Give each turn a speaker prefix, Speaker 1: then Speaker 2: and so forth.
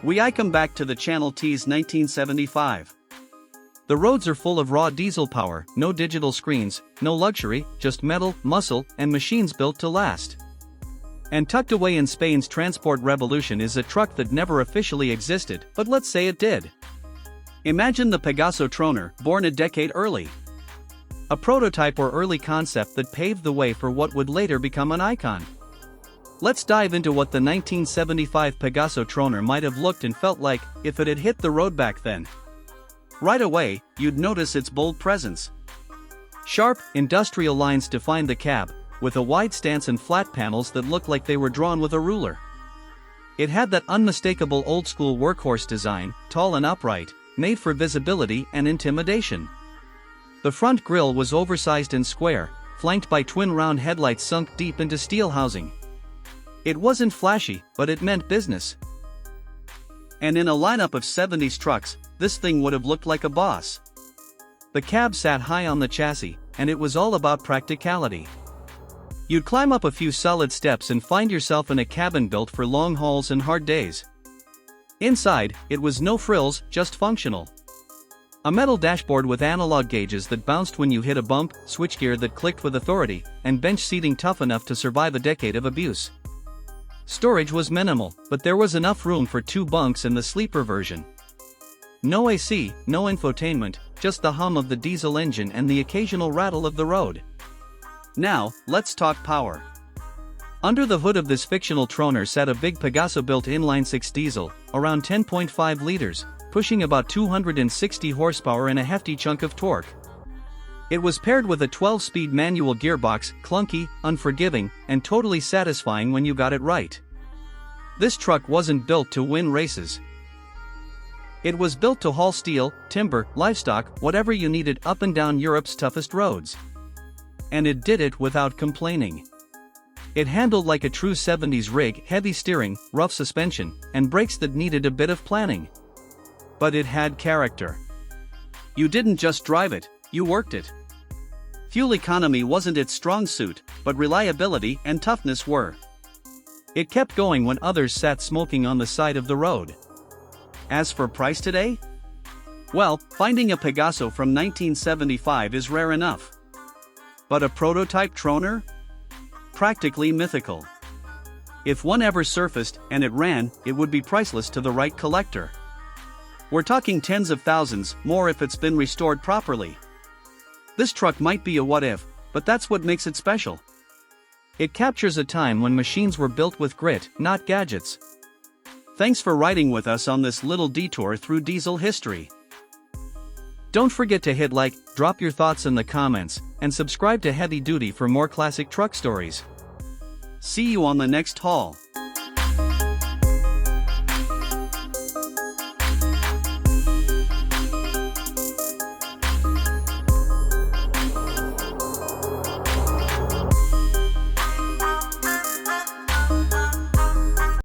Speaker 1: I come back to the Channel T's 1975. The roads are full of raw diesel power, no digital screens, no luxury, just metal, muscle, and machines built to last. And tucked away in Spain's transport revolution is a truck that never officially existed, but let's say it did. Imagine the Pegaso Troner, born a decade early. A prototype or early concept that paved the way for what would later become an icon. Let's dive into what the 1975 Pegaso Troner might have looked and felt like if it had hit the road back then. Right away, you'd notice its bold presence. Sharp, industrial lines defined the cab, with a wide stance and flat panels that looked like they were drawn with a ruler. It had that unmistakable old-school workhorse design, tall and upright, made for visibility and intimidation. The front grille was oversized and square, flanked by twin round headlights sunk deep into steel housing. It wasn't flashy, but it meant business. And in a lineup of 70s trucks, this thing would have looked like a boss. The cab sat high on the chassis, and it was all about practicality. You'd climb up a few solid steps and find yourself in a cabin built for long hauls and hard days. Inside, it was no frills, just functional. A metal dashboard with analog gauges that bounced when you hit a bump, switchgear that clicked with authority, and bench seating tough enough to survive a decade of abuse. Storage was minimal, but there was enough room for 2 bunks in the sleeper version. No AC, no infotainment, just the hum of the diesel engine and the occasional rattle of the road. Now, let's talk power. Under the hood of this fictional Troner sat a big Pegaso-built inline-6 diesel, around 10.5 liters, pushing about 260 horsepower and a hefty chunk of torque. It was paired with a 12-speed manual gearbox, clunky, unforgiving, and totally satisfying when you got it right. This truck wasn't built to win races. It was built to haul steel, timber, livestock, whatever you needed up and down Europe's toughest roads. And it did it without complaining. It handled like a true 70s rig, heavy steering, rough suspension, and brakes that needed a bit of planning. But it had character. You didn't just drive it, you worked it. Fuel economy wasn't its strong suit, but reliability and toughness were. It kept going when others sat smoking on the side of the road. As for price today? Well, finding a Pegaso from 1975 is rare enough. But a prototype Troner? Practically mythical. If one ever surfaced and it ran, it would be priceless to the right collector. We're talking tens of thousands, more if it's been restored properly. This truck might be a what if, but that's what makes it special. It captures a time when machines were built with grit, not gadgets. Thanks for riding with us on this little detour through diesel history. Don't forget to hit like, drop your thoughts in the comments, and subscribe to Heavy Duty for more classic truck stories. See you on the next haul.